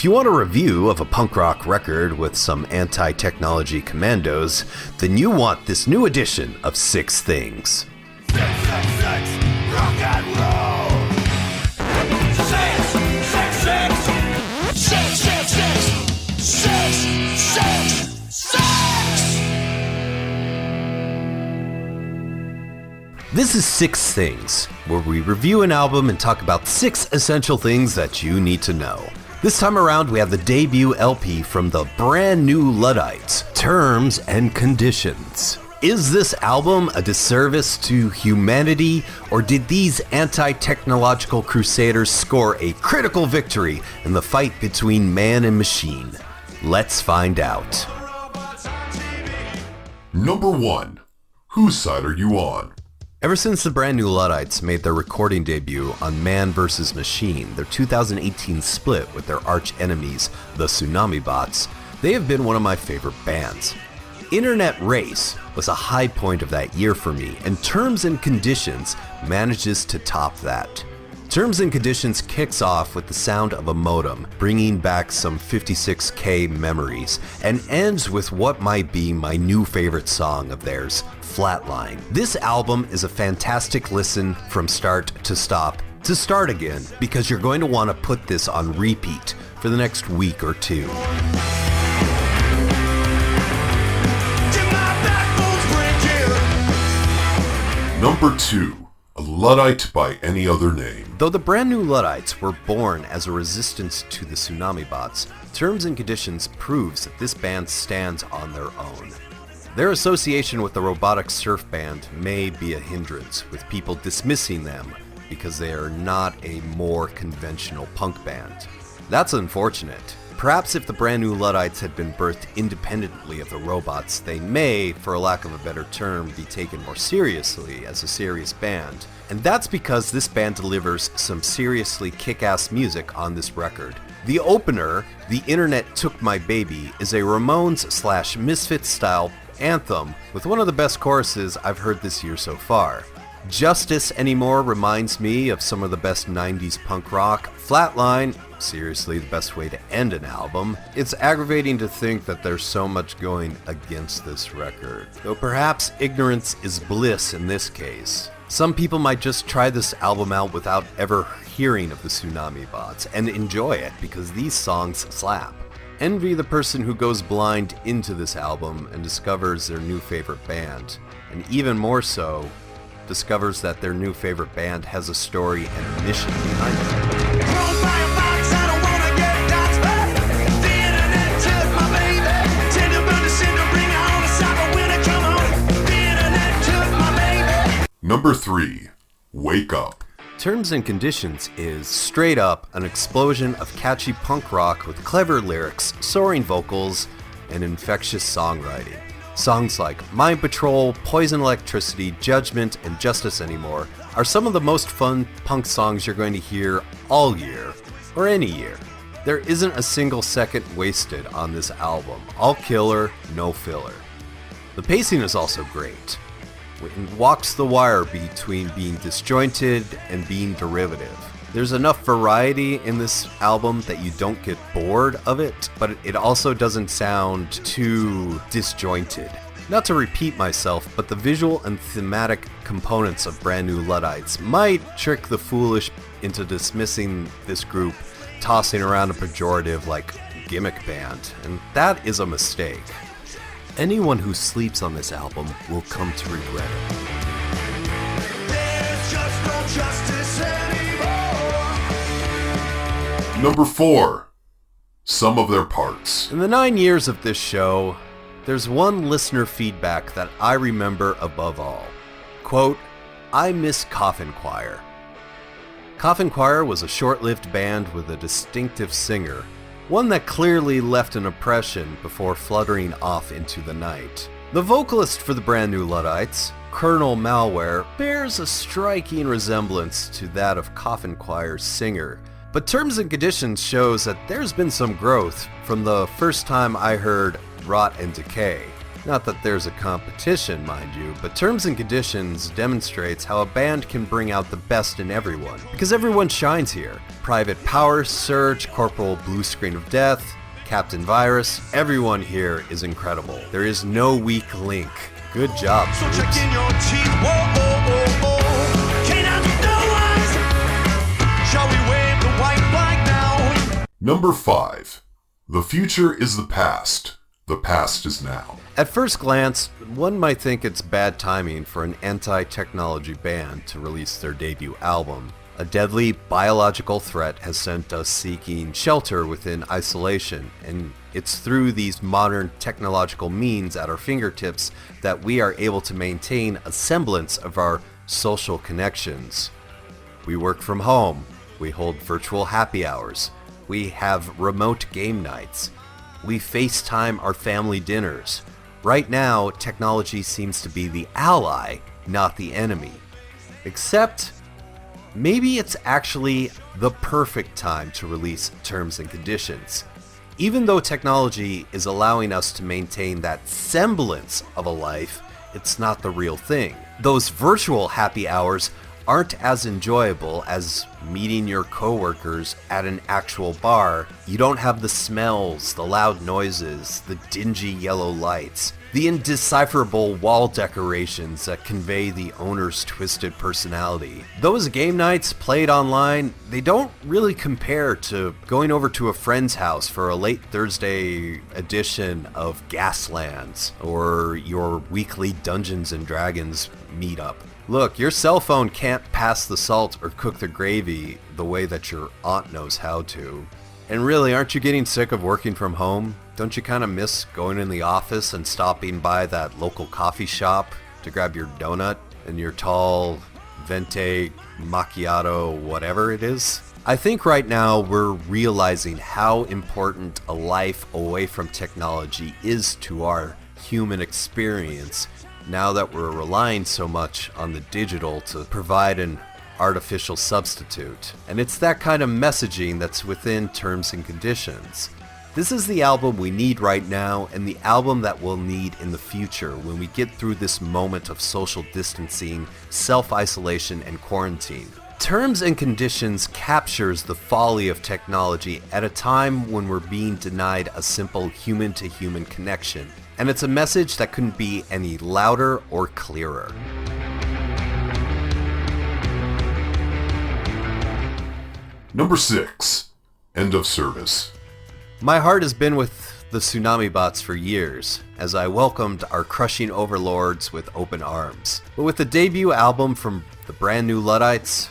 If you want a review of a punk rock record with some anti-technology commandos, then you want this new edition of 6 Things. 666, rock and roll! 666, 666, 666. This is 6 Things, where we review an album and talk about 6 essential things that you need to know. This time around, we have the debut LP from the Brand New Luddites, Terms and Conditions. Is this album a disservice to humanity, or did these anti-technological crusaders score a critical victory in the fight between man and machine? Let's find out. Number 1. Whose side are you on? Ever since the Brand New Luddites made their recording debut on Man vs. Machine, their 2018 split with their arch enemies, the Tsunami Bots, they have been one of my favorite bands. Internet Race was a high point of that year for me, and Terms and Conditions manages to top that. Terms and Conditions kicks off with the sound of a modem, bringing back some 56K memories, and ends with what might be my new favorite song of theirs, Flatline. This album is a fantastic listen from start to stop to start again, because you're going to want to put this on repeat for the next week or two. Number 2. A Luddite by any other name. Though the Brand New Luddites were born as a resistance to the Tsunami Bots, Terms and Conditions proves that this band stands on their own. Their association with the robotic surf band may be a hindrance, with people dismissing them because they are not a more conventional punk band. That's unfortunate. Perhaps if the Brand New Luddites had been birthed independently of the robots, they may, for a lack of a better term, be taken more seriously as a serious band. And that's because this band delivers some seriously kick-ass music on this record. The opener, The Internet Took My Baby, is a Ramones/Misfits style anthem with one of the best choruses I've heard this year so far. Justice Anymore reminds me of some of the best 90s punk rock. Flatline, seriously the best way to end an album. It's aggravating to think that there's so much going against this record, though perhaps ignorance is bliss in this case. Some people might just try this album out without ever hearing of the Tsunami Bots and enjoy it because these songs slap. Envy the person who goes blind into this album and discovers their new favorite band, and even more so, discovers that their new favorite band has a story and a mission behind it. Number 3. Wake Up. Terms and Conditions is straight up an explosion of catchy punk rock with clever lyrics, soaring vocals, and infectious songwriting. Songs like Mind Patrol, Poison Electricity, Judgment, and Justice Anymore are some of the most fun punk songs you're going to hear all year, or any year. There isn't a single second wasted on this album. All killer, no filler. The pacing is also great. It walks the wire between being disjointed and being derivative. There's enough variety in this album that you don't get bored of it, but it also doesn't sound too disjointed. Not to repeat myself, but the visual and thematic components of Brand New Luddites might trick the foolish into dismissing this group, tossing around a pejorative like gimmick band, and that is a mistake. Anyone who sleeps on this album will come to regret it. There's just no justice anymore. Number 4. Some of their parts. In the 9 years of this show, there's one listener feedback that I remember above all. Quote, I miss Coffin Choir. Coffin Choir was a short-lived band with a distinctive singer, one that clearly left an impression before fluttering off into the night. The vocalist for the Brand New Luddites, Colonel Malware, bears a striking resemblance to that of Coffin Choir's singer, but Terms and Conditions shows that there's been some growth from the first time I heard Rot and Decay. Not that there's a competition, mind you, but Terms and Conditions demonstrates how a band can bring out the best in everyone, because everyone shines here. Private Power, Surge, Corporal Blue Screen of Death, Captain Virus, everyone here is incredible. There is no weak link. Good job, So troops. check in your teeth. Whoa, oh, oh, oh. Can't have no ones. Shall we wave the white flag now? Number 5. The future is the past. The past is now. At first glance, one might think it's bad timing for an anti-technology band to release their debut album. A deadly biological threat has sent us seeking shelter within isolation, and it's through these modern technological means at our fingertips that we are able to maintain a semblance of our social connections. We work from home, we hold virtual happy hours, we have remote game nights, we FaceTime our family dinners. Right now, technology seems to be the ally, not the enemy. Except, maybe it's actually the perfect time to release Terms and Conditions. Even though technology is allowing us to maintain that semblance of a life, it's not the real thing. Those virtual happy hours aren't as enjoyable as meeting your coworkers at an actual bar. You don't have the smells, the loud noises, the dingy yellow lights, the indecipherable wall decorations that convey the owner's twisted personality. Those game nights played online, they don't really compare to going over to a friend's house for a late Thursday edition of Gaslands or your weekly Dungeons and Dragons meetup. Look, your cell phone can't pass the salt or cook the gravy the way that your aunt knows how to. And really, aren't you getting sick of working from home? Don't you kind of miss going in the office and stopping by that local coffee shop to grab your donut and your tall venti macchiato, whatever it is? I think right now we're realizing how important a life away from technology is to our human experience now that we're relying so much on the digital to provide an artificial substitute. And it's that kind of messaging that's within Terms and Conditions. This is the album we need right now, and the album that we'll need in the future when we get through this moment of social distancing, self-isolation, and quarantine. Terms and Conditions captures the folly of technology at a time when we're being denied a simple human-to-human connection. And it's a message that couldn't be any louder or clearer. Number 6. End of service. My heart has been with the Tsunami Bots for years, as I welcomed our crushing overlords with open arms. But with the debut album from the Brand New Luddites,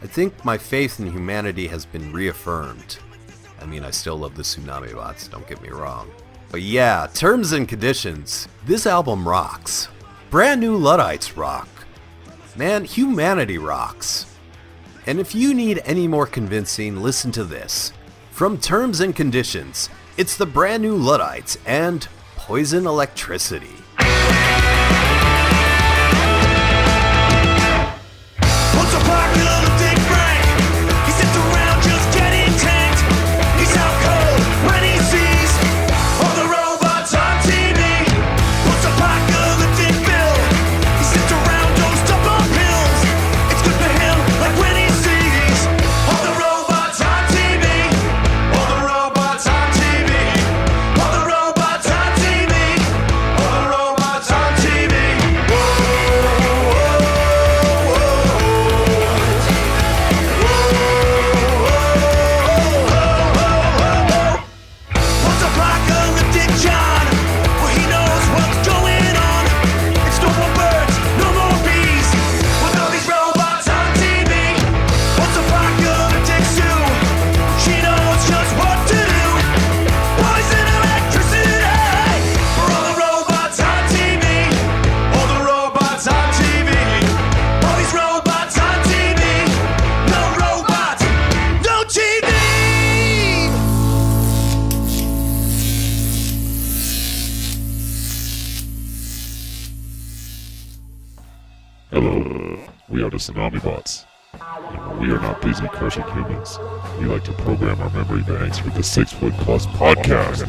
I think my faith in humanity has been reaffirmed. I mean, I still love the Tsunami Bots, don't get me wrong. But yeah, Terms and Conditions, this album rocks. Brand New Luddites rock. Man, humanity rocks. And if you need any more convincing, listen to this. From Terms and Conditions, it's the Brand New Luddites and Poison Electricity. Once a popular Dick Frank, he sits around just getting tanked. He's out cold when he sees all the robots on TV. Once a popular Dick Bill, he sits around dosed up on pills. It's good for him, like when he sees all the robots on TV. All the robots on TV. All the robots on TV. All the robots on TV. Whoa, whoa, whoa. What's apocalyptic John? Well, he knows what's going on. It's no more birds, no more bees. With all these robots on TV. What's apocalyptic Sue? She knows just what to do. Poison electricity for all the robots on TV. All the robots on TV. All these robots on TV. No robots, no TV. Hello, we are the Tsunami Bots. And we are not busy crushing humans. We like to program our memory banks with the 6ftplus podcast.